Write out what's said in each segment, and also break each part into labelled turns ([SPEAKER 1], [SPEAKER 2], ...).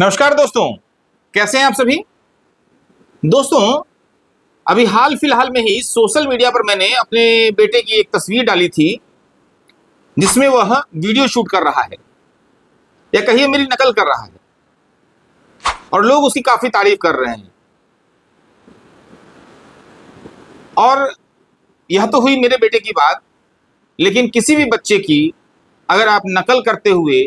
[SPEAKER 1] नमस्कार दोस्तों, कैसे हैं आप सभी। दोस्तों, अभी हाल फिलहाल में ही सोशल मीडिया पर मैंने अपने बेटे की एक तस्वीर डाली थी जिसमें वह वीडियो शूट कर रहा है या कहिए मेरी नकल कर रहा है और लोग उसकी काफी तारीफ कर रहे हैं। और यह तो हुई मेरे बेटे की बात, लेकिन किसी भी बच्चे की अगर आप नकल करते हुए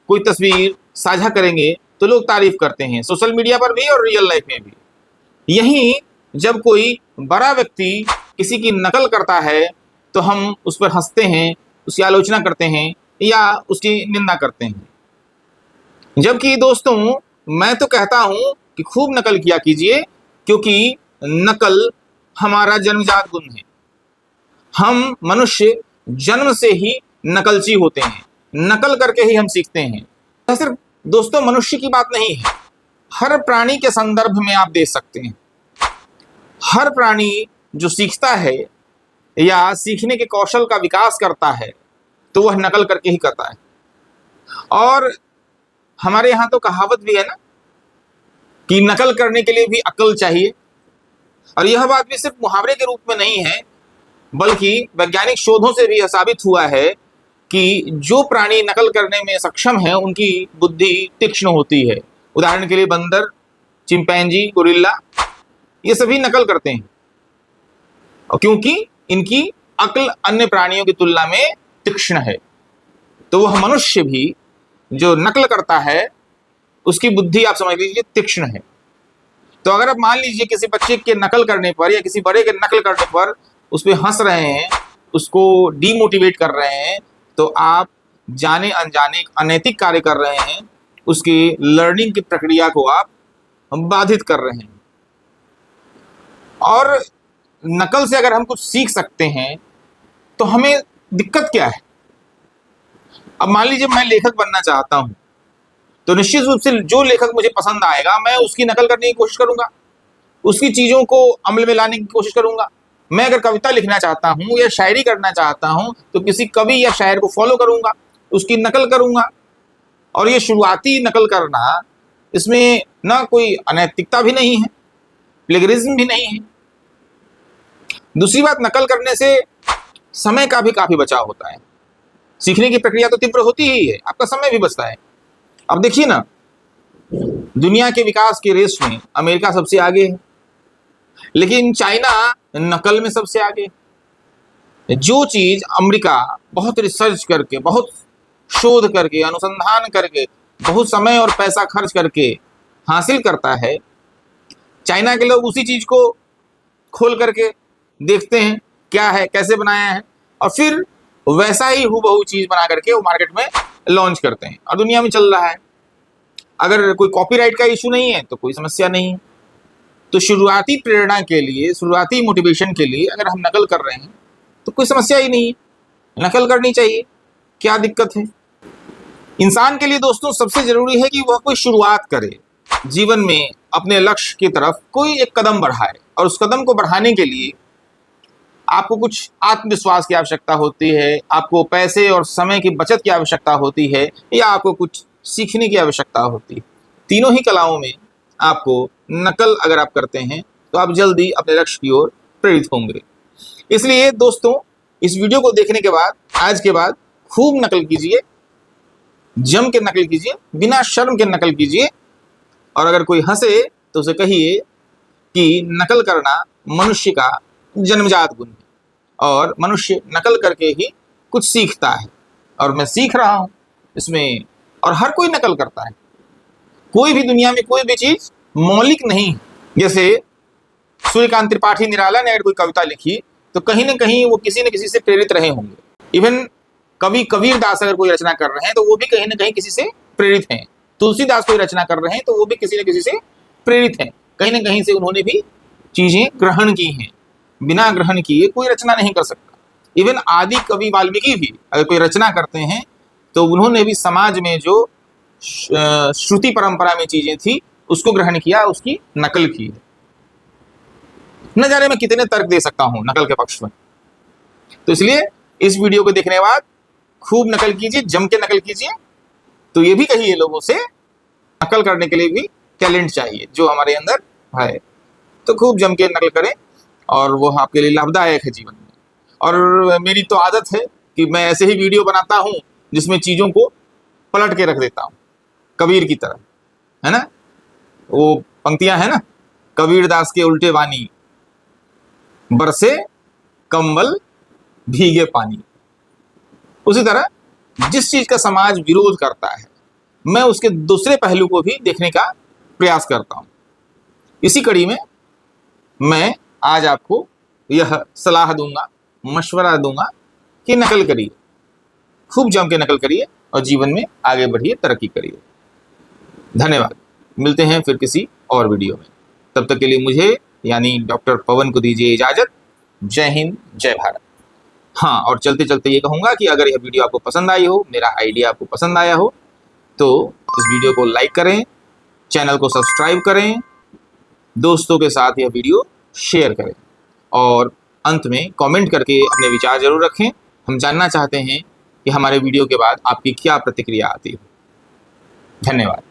[SPEAKER 1] कोई तस्वीर साझा करेंगे तो लोग तारीफ करते हैं, सोशल मीडिया पर भी और रियल लाइफ में भी। यहीं जब कोई बड़ा व्यक्ति किसी की नकल करता है तो हम उस पर हंसते हैं, उसकी आलोचना करते हैं या उसकी निंदा करते हैं। जबकि दोस्तों, मैं तो कहता हूं कि खूब नकल किया कीजिए, क्योंकि नकल हमारा जन्मजात गुण है। हम मनुष्य जन्म से ही नकलची होते हैं, नकल करके ही हम सीखते हैं। सिर्फ दोस्तों मनुष्य की बात नहीं है, हर प्राणी के संदर्भ में आप देख सकते हैं। हर प्राणी जो सीखता है या सीखने के कौशल का विकास करता है तो वह नकल करके ही करता है। और हमारे यहाँ तो कहावत भी है ना कि नकल करने के लिए भी अक्ल चाहिए। और यह बात भी सिर्फ मुहावरे के रूप में नहीं है, बल्कि वैज्ञानिक शोधों से भी यह साबित हुआ है कि जो प्राणी नकल करने में सक्षम है उनकी बुद्धि तीक्ष्ण होती है। उदाहरण के लिए बंदर, चिंपैंजी, गोरिल्ला, ये सभी नकल करते हैं और क्योंकि इनकी अक्ल अन्य प्राणियों की तुलना में तीक्ष्ण है। तो वह मनुष्य भी जो नकल करता है उसकी बुद्धि आप समझ लीजिए तीक्ष्ण है। तो अगर आप मान लीजिए किसी बच्चे के नकल करने पर या किसी बड़े के नकल करने पर उस पर हंस रहे हैं, उसको डीमोटिवेट कर रहे हैं, तो आप जाने अनजाने अनैतिक कार्य कर रहे हैं, उसकी लर्निंग की प्रक्रिया को आप बाधित कर रहे हैं। और नकल से अगर हम कुछ सीख सकते हैं तो हमें दिक्कत क्या है। अब मान लीजिए मैं लेखक बनना चाहता हूं, तो निश्चित रूप से जो लेखक मुझे पसंद आएगा मैं उसकी नकल करने की कोशिश करूंगा, उसकी चीजों को अमल में लाने की कोशिश करूंगा। मैं अगर कविता लिखना चाहता हूं या शायरी करना चाहता हूं तो किसी कवि या शायर को फॉलो करूंगा, उसकी नकल करूंगा। और ये शुरुआती नकल करना, इसमें ना कोई अनैतिकता भी नहीं है, प्लेगरिज्म भी नहीं है। दूसरी बात, नकल करने से समय का भी काफी बचाव होता है। सीखने की प्रक्रिया तो तीव्र होती ही है, आपका समय भी बचता है। अब देखिए ना, दुनिया के विकास के रेस में अमेरिका सबसे आगे है, लेकिन चाइना नकल में सबसे आगे। जो चीज अमेरिका बहुत रिसर्च करके, बहुत शोध करके, अनुसंधान करके, बहुत समय और पैसा खर्च करके हासिल करता है, चाइना के लोग उसी चीज को खोल करके देखते हैं क्या है, कैसे बनाया है, और फिर वैसा ही हूबहू चीज बना करके वो मार्केट में लॉन्च करते हैं और दुनिया में चल रहा है। अगर कोई कॉपीराइट का इशू नहीं है तो कोई समस्या नहीं है। तो शुरुआती प्रेरणा के लिए, शुरुआती मोटिवेशन के लिए अगर हम नकल कर रहे हैं तो कोई समस्या ही नहीं है, नकल करनी चाहिए, क्या दिक्कत है। इंसान के लिए दोस्तों सबसे जरूरी है कि वह कोई शुरुआत करे, जीवन में अपने लक्ष्य की तरफ कोई एक कदम बढ़ाए। और उस कदम को बढ़ाने के लिए आपको कुछ आत्मविश्वास की आवश्यकता होती है, आपको पैसे और समय की बचत की आवश्यकता होती है, या आपको कुछ सीखने की आवश्यकता होती है। तीनों ही कलाओं में आपको नकल अगर आप करते हैं तो आप जल्दी अपने लक्ष्य की ओर प्रेरित होंगे। इसलिए दोस्तों, इस वीडियो को देखने के बाद, आज के बाद खूब नकल कीजिए, जम के नकल कीजिए, बिना शर्म के नकल कीजिए। और अगर कोई हंसे तो उसे कहिए कि नकल करना मनुष्य का जन्मजात गुण है और मनुष्य नकल करके ही कुछ सीखता है। और मैं सीख रहा हूं इसमें, और हर कोई नकल करता है। कोई भी दुनिया में कोई भी चीज मौलिक नहीं है। जैसे सूर्यकांत त्रिपाठी निराला ने अगर कोई कविता लिखी तो कहीं ना कहीं वो किसी न किसी से प्रेरित रहे होंगे। इवन कवि कबीर दास अगर कोई रचना कर रहे हैं तो वो भी कहीं ना कहीं किसी से प्रेरित हैं। तुलसीदास कोई रचना कर रहे हैं तो वो भी किसी न किसी से प्रेरित हैं, कहीं ना कहीं से उन्होंने भी चीजें ग्रहण की हैं। बिना ग्रहण किए कोई रचना नहीं कर सकता। इवन आदि कवि वाल्मीकि भी अगर कोई रचना करते हैं तो उन्होंने भी समाज में जो श्रुति परंपरा में चीजें थी उसको ग्रहण किया, उसकी नकल की है। न जाने मैं कितने तर्क दे सकता हूं नकल के पक्ष में। तो इसलिए इस वीडियो को देखने के बाद खूब नकल कीजिए, जम के नकल कीजिए। तो ये भी कहिए लोगों से नकल करने के लिए भी टैलेंट चाहिए जो हमारे अंदर है। तो खूब जम के नकल करें और वो आपके लिए लाभदायक है जीवन में। और मेरी तो आदत है कि मैं ऐसे ही वीडियो बनाता हूँ जिसमें चीज़ों को पलट के रख देता हूँ, कबीर की तरह, है ना। वो पंक्तियां है ना, कबीर दास के उल्टे वानी, बरसे कंबल भीगे पानी। उसी तरह जिस चीज का समाज विरोध करता है, मैं उसके दूसरे पहलू को भी देखने का प्रयास करता हूं। इसी कड़ी में मैं आज आपको यह सलाह दूंगा, मशवरा दूंगा कि नकल करिए, खूब जम के नकल करिए और जीवन में आगे बढ़िए, तरक्की करिए। धन्यवाद। मिलते हैं फिर किसी और वीडियो में। तब तक के लिए मुझे यानी डॉक्टर पवन को दीजिए इजाजत। जय हिंद, जय भारत। हाँ, और चलते चलते ये कहूँगा कि अगर यह वीडियो आपको पसंद आई हो, मेरा आइडिया आपको पसंद आया हो, तो इस वीडियो को लाइक करें, चैनल को सब्सक्राइब करें, दोस्तों के साथ यह वीडियो शेयर करें और अंत में कमेंट करके अपने विचार जरूर रखें। हम जानना चाहते हैं कि हमारे वीडियो के बाद आपकी क्या प्रतिक्रिया आती है। धन्यवाद।